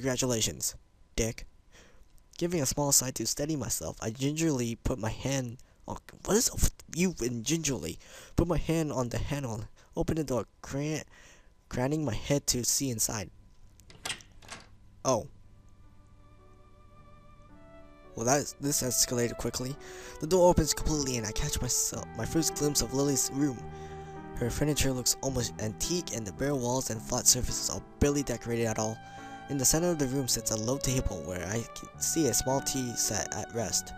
Congratulations, dick. Giving a small sigh to steady myself, I gingerly put my hand on... What is up with you and gingerly? Put my hand on the handle, open the door, craning my head to see inside. Oh. Well, this escalated quickly. The door opens completely and I catch my first glimpse of Lily's room. Her furniture looks almost antique and the bare walls and flat surfaces are barely decorated at all. In the center of the room sits a low table where I can see a small tea set at rest.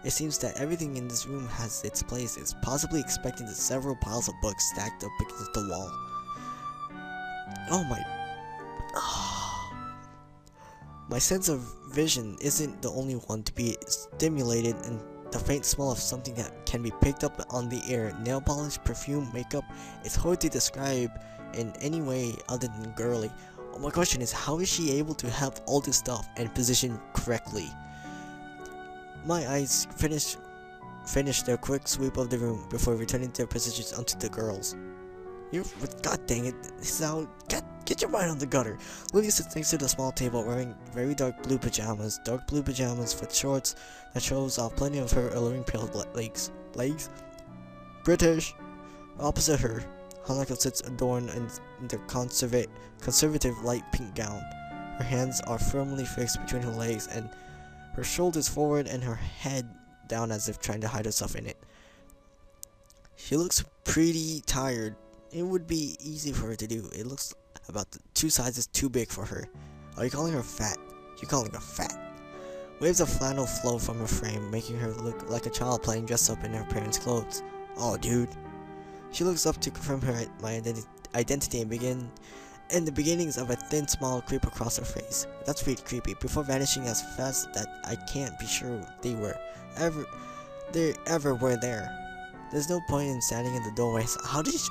It seems that everything in this room has its places, possibly expecting the several piles of books stacked up against the wall. Oh my... My sense of vision isn't the only one to be stimulated, and the faint smell of something that can be picked up on the air, nail polish, perfume, makeup, is hard to describe in any way other than girly. My question is, how is she able to have all this stuff and position correctly? My eyes finish their quick sweep of the room before returning their positions onto the girls. God dang it, Hisao, get your mind on the gutter. Lily sits next to the small table wearing very dark blue pajamas with shorts that shows off plenty of her alluring pale legs. British. Opposite her, Hanako sits adorned in the conservative light pink gown. Her hands are firmly fixed between her legs and her shoulders forward and her head down as if trying to hide herself in it. She looks pretty tired. It would be easy for her to do. It looks about 2 sizes too big for her. Are you calling her fat? You're calling her fat. Waves of flannel flow from her frame, making her look like a child playing dressed up in her parents' clothes. Oh, dude. She looks up to confirm my identity and the beginnings of a thin smile creep across her face. That's pretty creepy, before vanishing as fast that I can't be sure they ever were there. There's no point in standing in the doorway. How did she...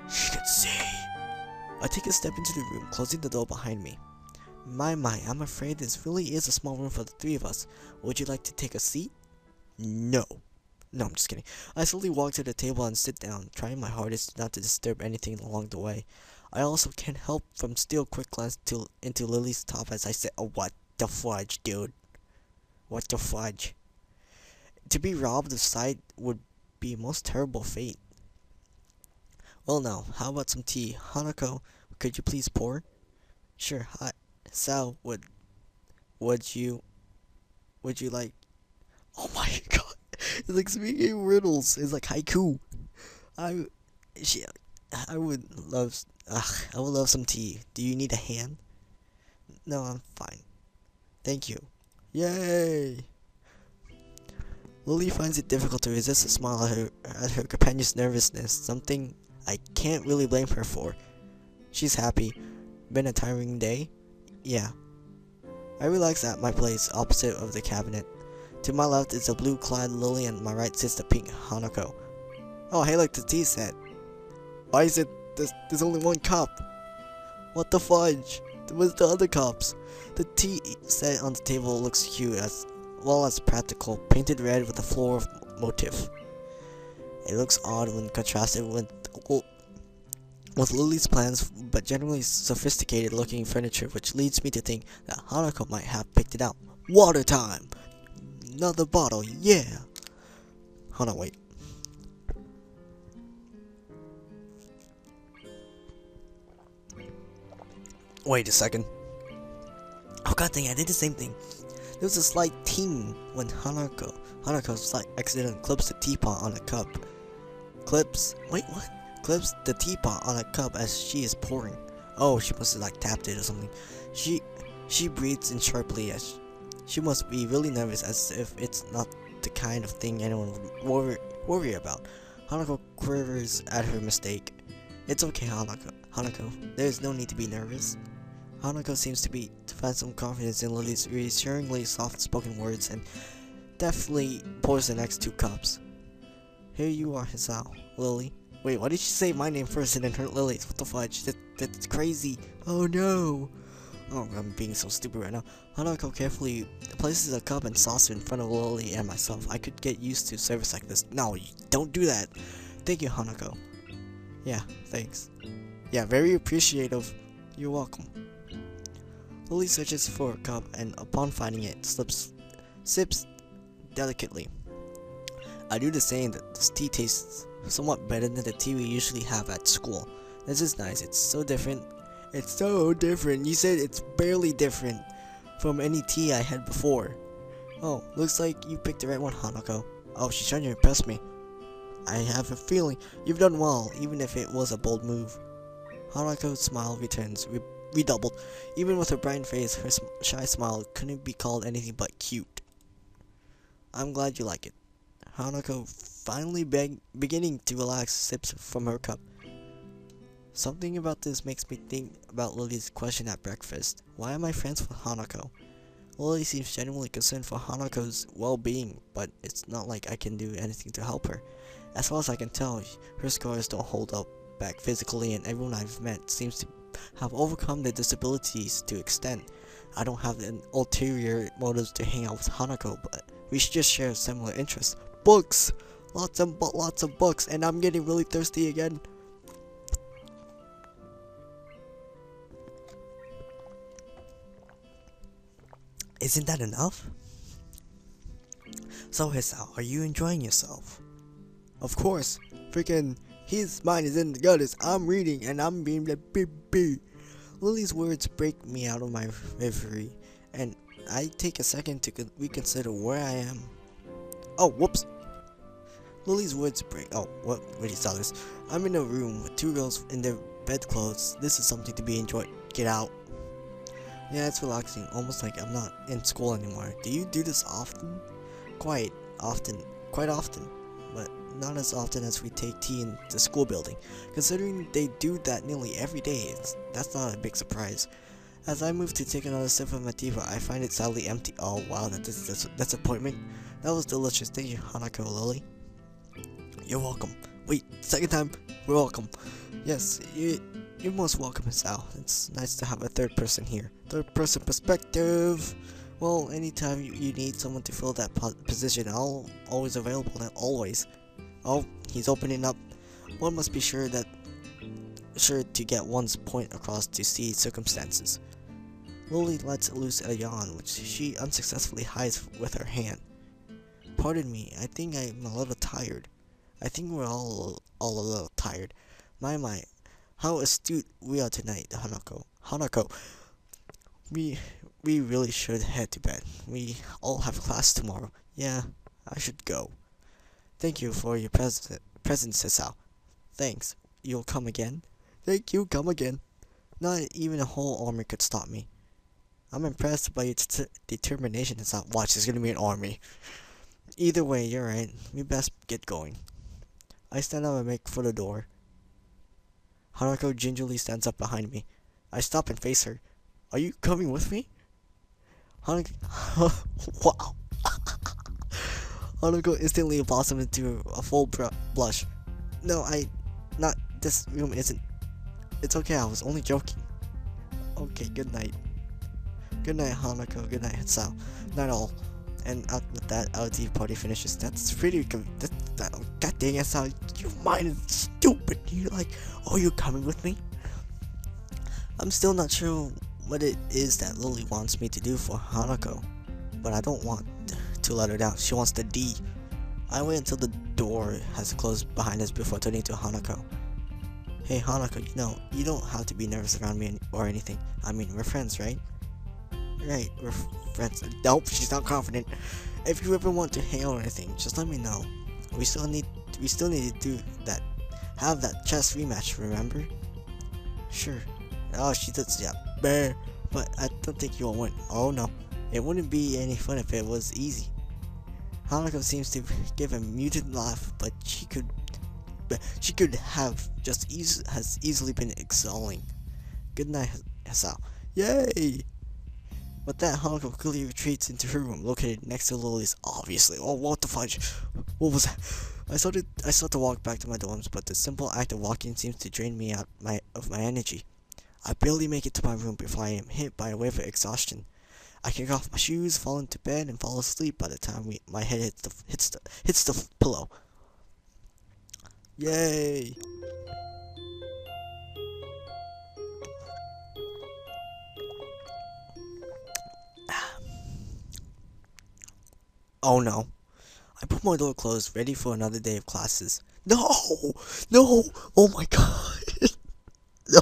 She could see. I take a step into the room, closing the door behind me. My, I'm afraid this really is a small room for the 3 of us. Would you like to take a seat? No. No, I'm just kidding. I slowly walk to the table and sit down, trying my hardest not to disturb anything along the way. I also can't help from steal a quick glance into Lily's top as I say, oh, what the fudge, dude? What the fudge? To be robbed of sight would be a most terrible fate. Well now, how about some tea? Hanako, could you please pour? Sure, hi. Sal, would you like... Oh my god, it's like speaking riddles, it's like haiku. I would love some tea. Do you need a hand? No, I'm fine. Thank you. Yay! Lily finds it difficult to resist a smile at her companion's nervousness, something I can't really blame her for. She's happy. Been a tiring day? Yeah. I relax at my place opposite of the cabinet. To my left is a blue-clad Lily and my right sits the pink Hanako. Oh, hey, look, the tea set. Why is it there's only 1 cup? What the fudge? Where's the other cups? The tea set on the table looks cute as well as practical, painted red with a floral motif. It looks odd when contrasted with Lily's plans, but generally sophisticated looking furniture, which leads me to think that Hanako might have picked it out. Water time! Another bottle, yeah! Hold on, wait. Wait a second. Oh god dang, I did the same thing. There was a slight ting when Hanako's like accidentally clips the teapot on a cup. Clips the teapot on a cup as she is pouring. Oh, she must have like tapped it or something. She breathes in sharply as she must be really nervous, as if it's not the kind of thing anyone would worry about. Hanako quivers at her mistake. It's okay, Hanako. There is no need to be nervous. Hanako seems to find some confidence in Lily's reassuringly soft-spoken words and deftly pours the next 2 cups. Here you are, Hisao. Lily. Wait, why did she say my name first and then her Lily's? What the fudge? That's crazy. Oh no. Oh, I'm being so stupid right now. Hanako carefully places a cup and saucer in front of Lily and myself. I could get used to service like this. No, don't do that. Thank you, Hanako. Yeah, thanks. Yeah, very appreciative. You're welcome. Lily searches for a cup and upon finding it, sips delicately. I do the same. This tea tastes somewhat better than the tea we usually have at school. This is nice. It's so different. It's so different. You said it's barely different from any tea I had before. Oh, looks like you picked the right one, Hanako. Oh, she's trying to impress me. I have a feeling you've done well, even if it was a bold move. Hanako's smile returns, redoubled. Even with her bright face, her shy smile couldn't be called anything but cute. I'm glad you like it. Hanako, finally beginning to relax, sips from her cup. Something about this makes me think about Lily's question at breakfast. Why am I friends with Hanako? Lily seems genuinely concerned for Hanako's well-being, but it's not like I can do anything to help her. As far as I can tell, her scars don't hold up back physically, and everyone I've met seems to have overcome their disabilities to extent. I don't have an ulterior motives to hang out with Hanako, but we just share similar interests. Books! Lots of books, and I'm getting really thirsty again. Isn't that enough? So Hisao, are you enjoying yourself? Of course. Freaking his mind is in the gutters. I'm reading and I'm being like beep. Lily's words break me out of my reverie, and I take a second to reconsider where I am. Oh, whoops. Lily's words break. Oh, what? Wait, you saw this. I'm in a room with two girls in their bedclothes. This is something to be enjoyed. Get out. Yeah, it's relaxing, almost like I'm not in school anymore. Do you do this often? Quite often, but not as often as we take tea in the school building. Considering they do that nearly every day, that's not a big surprise. As I move to take another sip of my tea, I find it sadly empty. Oh wow, that's a disappointment. That was delicious. Thank you, Hanako Lily. You're welcome. Wait, second time, we're welcome. Yes, you're most welcome, Hisao. It's nice to have a third person here. Third person perspective. Well, anytime you need someone to fill that position, I'll always available. Always. Oh, he's opening up. One must be sure to get one's point across to see circumstances. Lily lets loose a yawn, which she unsuccessfully hides with her hand. Pardon me, I think I'm a little tired. I think we're all a little tired. My, how astute we are tonight, Hanako. We really should head to bed. We all have class tomorrow. Yeah, I should go. Thank you for your presence, Hisao. Thanks. You'll come again? Thank you, come again. Not even a whole army could stop me. I'm impressed by your determination, Hisao. Watch, there's gonna be an army. Either way, you're right. We best get going. I stand up and make for the door. Hanako gingerly stands up behind me. I stop and face her. Are you coming with me? Hanako, wow. Hanako instantly blossomed into a full blush. No, not this room isn't. It's okay, I was only joking. Okay, good night. Good night, Hanako. Good night, Hisao. Night all. And with that, our tea party finishes. That's pretty good. God dang it, Hisao. Your mind is stupid. You're like, oh, you're coming with me? I'm still not sure what it is that Lily wants me to do for Hanako, but I don't want to let her down. She wants the D. I wait until the door has closed behind us before turning to Hanako. Hey Hanako, you don't have to be nervous around me or anything. I mean, we're friends, right? Right, we're friends. Nope, she's not confident. If you ever want to hang out or anything, just let me know. We still need to do that. Have that chess rematch, remember? Sure. Oh, she does, yeah. Bear. But I don't think you'll win. Oh no. It wouldn't be any fun if it was easy. Hanako seems to give a muted laugh, but she could have just has easily been exhaling. Good night, Hisao. Yay! With that, Hanako quickly retreats into her room, located next to Lily's, obviously. Oh, what the fudge? What was that? I start to walk back to my dorms, but the simple act of walking seems to drain me out of my energy. I barely make it to my room before I am hit by a wave of exhaustion. I kick off my shoes, fall into bed, and fall asleep by the time my head hits the pillow. Yay! Oh no. I put my door closed, ready for another day of classes. No! No! Oh my god! No!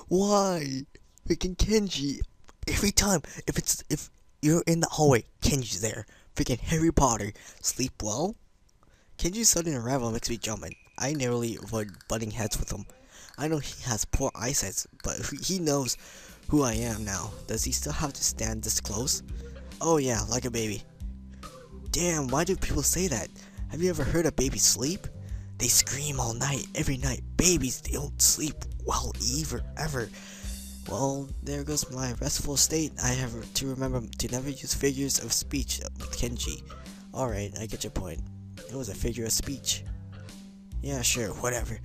Why? Freaking Kenji. Every time, if you're in the hallway, Kenji's there. Freaking Harry Potter. Sleep well? Kenji's sudden arrival makes me jumping. I narrowly avoid butting heads with him. I know he has poor eyesight, but he knows who I am now. Does he still have to stand this close? Oh yeah, like a baby. Damn, why do people say that? Have you ever heard a baby sleep? They scream all night, every night. Babies, they don't sleep well ever. Well, there goes my restful state. I have to remember to never use figures of speech with Kenji. Alright, I get your point. It was a figure of speech. Yeah, sure, whatever.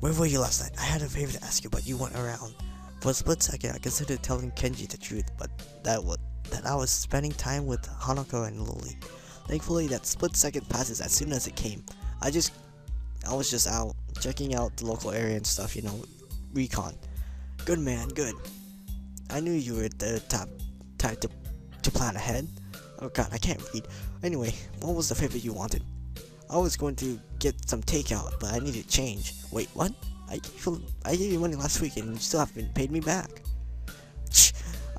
Where were you last night? I had a favor to ask you, but you weren't around. For a split second, I considered telling Kenji the truth, but that I was spending time with Hanako and Lily. Thankfully, that split second passes as soon as it came. I was just out, checking out the local area and stuff, you know, recon. Good man, good. I knew you were the type to plan ahead. Oh god, I can't read. Anyway, what was the favor you wanted? I was going to get some takeout, but I needed change. Wait, what? I gave you money last week and you still haven't paid me back.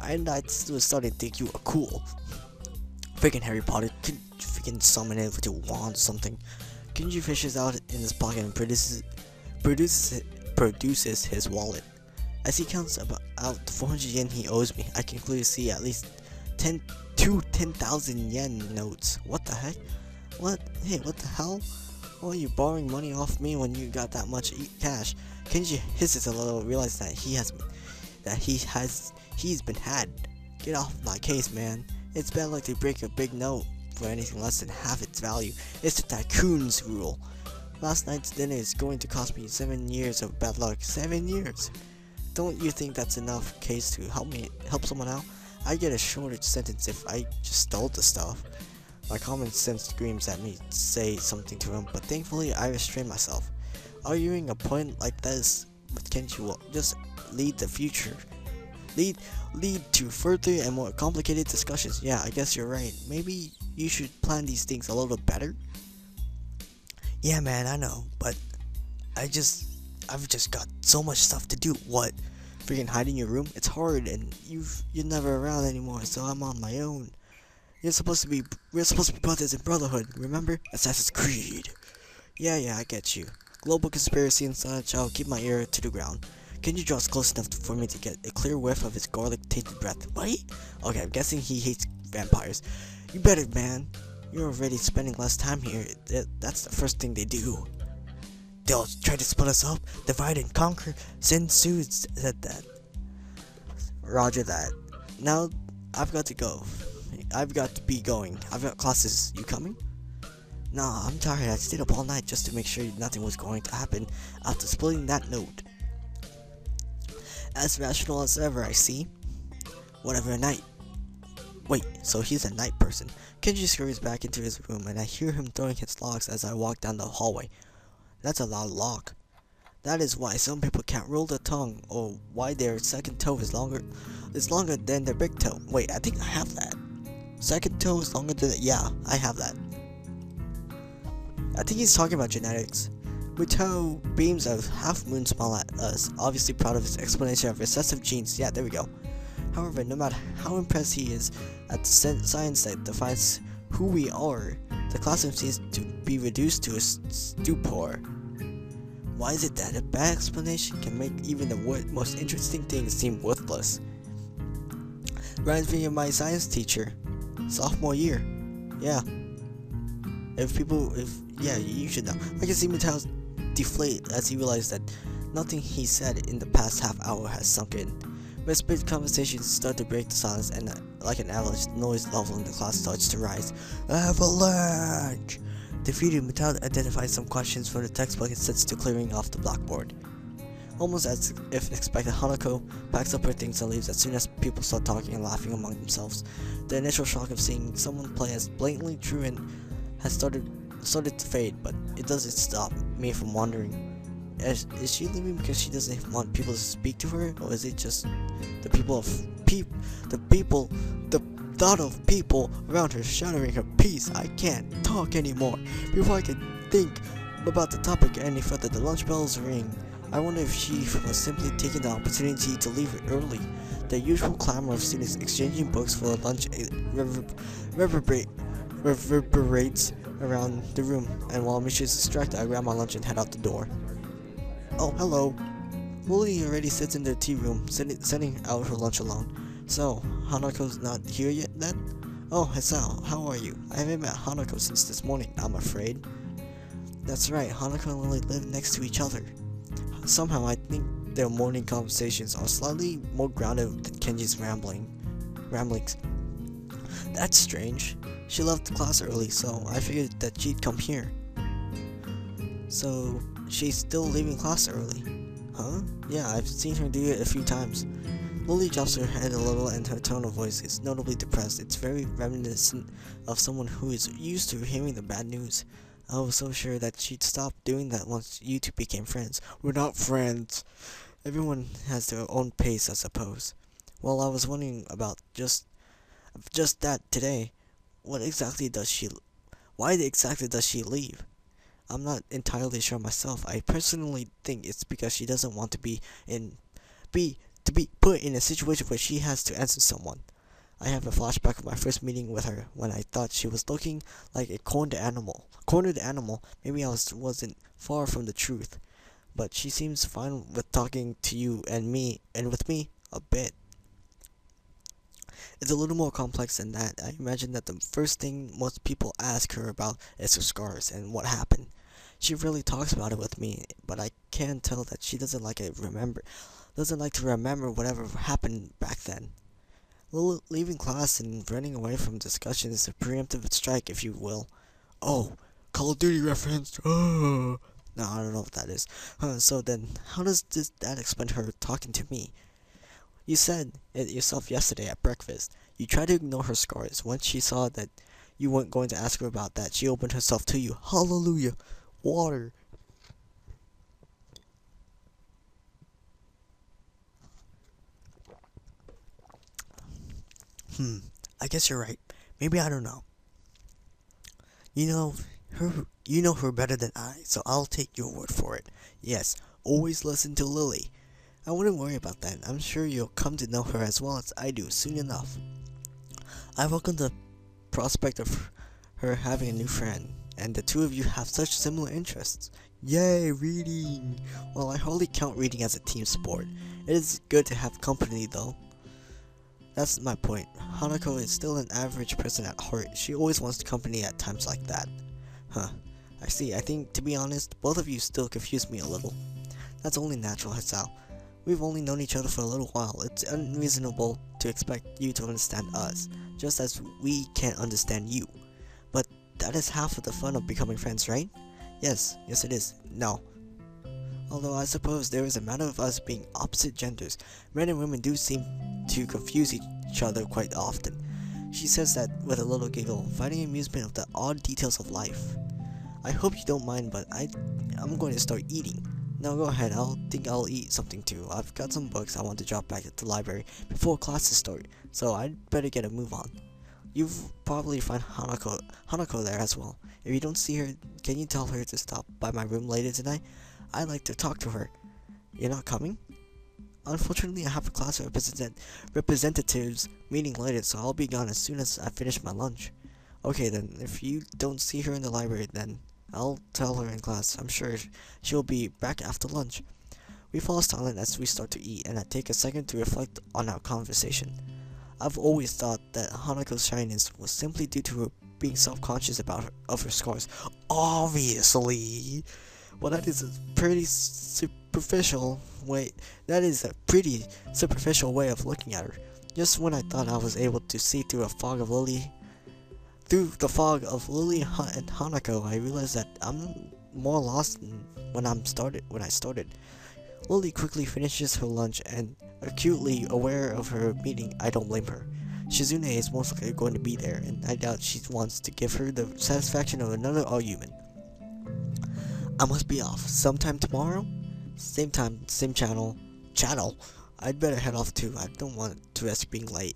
And I was starting to think you were cool. Freaking Harry Potter, could you freaking summon it with your wand or something? Kenji fishes out in his pocket and produces his wallet. As he counts out the 400 yen he owes me, I can clearly see at least 10,000 yen notes. What the heck? What? Hey, what the hell? Why are you borrowing money off me when you got that much cash? Kenji hisses a little, realize that he's been had. Get off my case, man. It's bad luck to break a big note for anything less than half its value. It's the tycoon's rule. Last night's dinner is going to cost me 7 years of bad luck. 7 years. Don't you think that's enough case to help someone out? I get a shorter sentence if I just stole the stuff. My common sense screams at me to say something to him, but thankfully I restrain myself. Arguing a point like this with Kenji will just lead to further and more complicated discussions. Yeah, I guess you're right. Maybe you should plan these things a little better. Yeah, man, I know, but I've just got so much stuff to do. What? Freaking hide in your room? It's hard, and you're never around anymore, so I'm on my own. We're supposed to be brothers in brotherhood, remember? Assassin's Creed. Yeah, I get you. Global conspiracy and such, I'll keep my ear to the ground. Kenji draws close enough for me to get a clear whiff of his garlic-tainted breath. What? Okay, I'm guessing he hates vampires. You better, man. You're already spending less time here. That's the first thing they do. They'll try to split us up, divide and conquer. Sensu said that. Roger that. Now, I've got to go. I've got to be going. I've got classes. You coming? Nah, I'm tired. I stayed up all night just to make sure nothing was going to happen after splitting that note. As rational as ever, I see. Whatever, night. Wait, so he's a night person. Kenji scurries back into his room and I hear him throwing his locks as I walk down the hallway. That's a loud lock. That is why some people can't roll their tongue, or why their second toe is longer than their big toe. Wait, I think I have that. Second toe is longer than yeah, I have that. I think he's talking about genetics. Mutao beams a half-moon smile at us, obviously proud of his explanation of recessive genes. Yeah, there we go. However, no matter how impressed he is at the science that defines who we are, the classroom seems to be reduced to a stupor. Why is it that a bad explanation can make even the most interesting things seem worthless? Reminds me of my science teacher, sophomore year. Yeah. Yeah, you should know. I can see Mutao's deflate as he realized that nothing he said in the past half hour has sunk in. Whispered conversations start to break the silence, and like an avalanche, the noise level in the class starts to rise. Avalanche! Defeated, Mutao identifies some questions from the textbook and sets to clearing off the blackboard. Almost as if expected, Hanako packs up her things and leaves as soon as people start talking and laughing among themselves. The initial shock of seeing someone play as blatantly truant has started to fade, but it doesn't stop me from wondering. Is she leaving because she doesn't want people to speak to her, or is it just the thought of people around her shattering her peace. I can't talk anymore. Before I could think about the topic any further, the lunch bells ring. I wonder if she was simply taking the opportunity to leave early. The usual clamor of students exchanging books for lunch reverberates around the room, and while Misha is distracted, I grab my lunch and head out the door. Oh, hello. Lily already sits in the tea room, setting out her lunch alone. So, Hanako's not here yet then? Oh, Hisao, how are you? I haven't met Hanako since this morning, I'm afraid. That's right, Hanako and Lily live next to each other. Somehow, I think their morning conversations are slightly more grounded than Kenji's ramblings. That's strange. She left class early, so I figured that she'd come here. So, she's still leaving class early? Huh? Yeah, I've seen her do it a few times. Lily drops her head a little and her tone of voice is notably depressed. It's very reminiscent of someone who is used to hearing the bad news. I was so sure that she'd stop doing that once you two became friends. We're not friends. Everyone has their own pace, I suppose. Well, I was wondering about just that today. Why exactly does she leave? I'm not entirely sure myself. I personally think it's because she doesn't want to be put in a situation where she has to answer someone. I have a flashback of my first meeting with her when I thought she was looking like a cornered animal. Maybe I wasn't far from the truth, but she seems fine with talking to you and with me a bit. It's a little more complex than that. I imagine that the first thing most people ask her about is her scars and what happened. She really talks about it with me, but I can tell that she doesn't like to remember whatever happened back then. Leaving class and running away from discussion is a preemptive strike, if you will. Oh, Call of Duty reference. Oh. No, I don't know what that is. So then, how does that explain her talking to me? You said it yourself yesterday at breakfast. You tried to ignore her scars. Once she saw that you weren't going to ask her about that, she opened herself to you. Hallelujah. Water. I guess you're right. Maybe I don't know. You know her better than I, so I'll take your word for it. Yes, always listen to Lily. I wouldn't worry about that. I'm sure you'll come to know her as well as I do soon enough. I welcome the prospect of her having a new friend, and the two of you have such similar interests. Yay, reading! Well, I hardly count reading as a team sport. It is good to have company though. That's my point. Hanako is still an average person at heart. She always wants company at times like that. Huh. I see. I think, to be honest, both of you still confuse me a little. That's only natural, Hisao. We've only known each other for a little while. It's unreasonable to expect you to understand us, just as we can't understand you. But that is half of the fun of becoming friends, right? Yes it is. No. Although I suppose there is a matter of us being opposite genders. Men and women do seem to confuse each other quite often. She says that with a little giggle, finding amusement of the odd details of life. I hope you don't mind, but I'm going to start eating. No, go ahead. I'll eat something too. I've got some books I want to drop back at the library before classes start, so I'd better get a move on. You'll probably find Hanako there as well. If you don't see her, can you tell her to stop by my room later tonight? I'd like to talk to her. You're not coming? Unfortunately, I have a class representatives meeting later, so I'll be gone as soon as I finish my lunch. Okay then, if you don't see her in the library, then I'll tell her in class. I'm sure she'll be back after lunch. We fall silent as we start to eat, and I take a second to reflect on our conversation. I've always thought that Hanako's shyness was simply due to her being self-conscious of her scars. Obviously! Well, that is a pretty superficial way of looking at her. Just when I thought I was able to see through the fog of Lily and Hanako, I realized that I'm more lost than when I started. Lily quickly finishes her lunch and, acutely aware of her meeting, I don't blame her. Shizune is most likely going to be there, and I doubt she wants to give her the satisfaction of another argument. I must be off. Sometime tomorrow? Same time, same channel. I'd better head off too. I don't want to risk being late.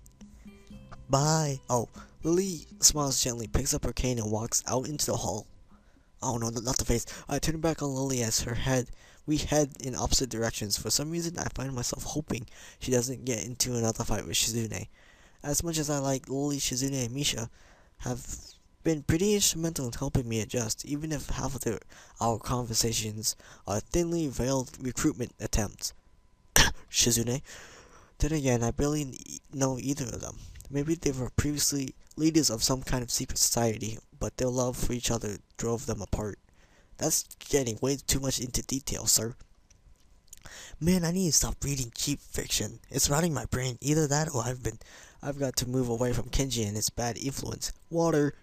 Bye. Oh, Lily smiles gently, picks up her cane, and walks out into the hall. Oh no, not the face. I turn back on Lily as we head in opposite directions. For some reason, I find myself hoping she doesn't get into another fight with Shizune. As much as I like Lily, Shizune, and Misha, have been pretty instrumental in helping me adjust, even if half of our conversations are thinly veiled recruitment attempts. Shizune. Then again, I barely know either of them. Maybe they were previously leaders of some kind of secret society, but their love for each other drove them apart. That's getting way too much into detail, sir. Man, I need to stop reading cheap fiction. It's rotting my brain. Either that or I've got to move away from Kenji and his bad influence. Water.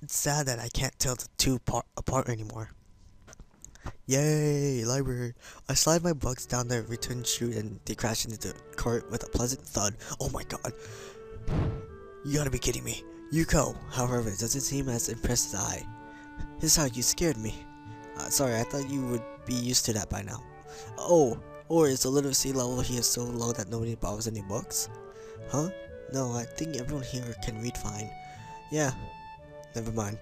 It's sad that I can't tell the two apart anymore. Yay, library. I slide my books down the return chute and they crash into the cart with a pleasant thud. Oh my god. You gotta be kidding me. Yuko, however, doesn't seem as impressed as I. Hisao, you scared me. Sorry, I thought you would be used to that by now. Oh, or is the literacy level here so low that nobody borrows any books? Huh? No, I think everyone here can read fine. Yeah, never mind.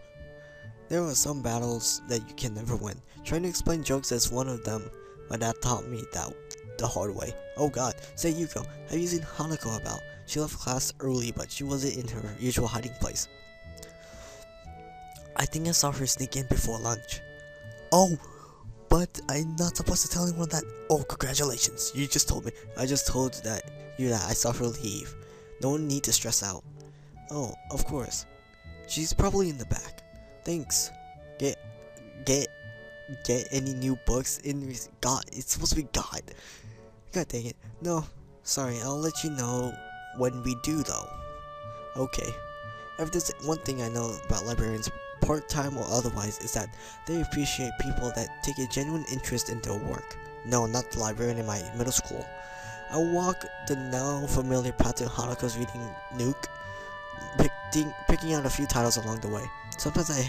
There are some battles that you can never win. Trying to explain jokes is one of them. My dad taught me that the hard way. Oh god, say Yuko, have you seen Hanako about? She left class early, but she wasn't in her usual hiding place. I think I saw her sneak in before lunch. Oh, but I'm not supposed to tell anyone that. Oh, congratulations, you just told me. I just told you that I saw her leave. No one need to stress out. Oh, of course. She's probably in the back. Thanks. Get any new books in God? It's supposed to be God. God dang it. No, sorry. I'll let you know when we do, though. Okay. If there's one thing I know about librarians, part-time or otherwise, is that they appreciate people that take a genuine interest in their work. No, not the librarian in my middle school. I walk the now familiar path to Hanako's reading nook, picking out a few titles along the way. Sometimes I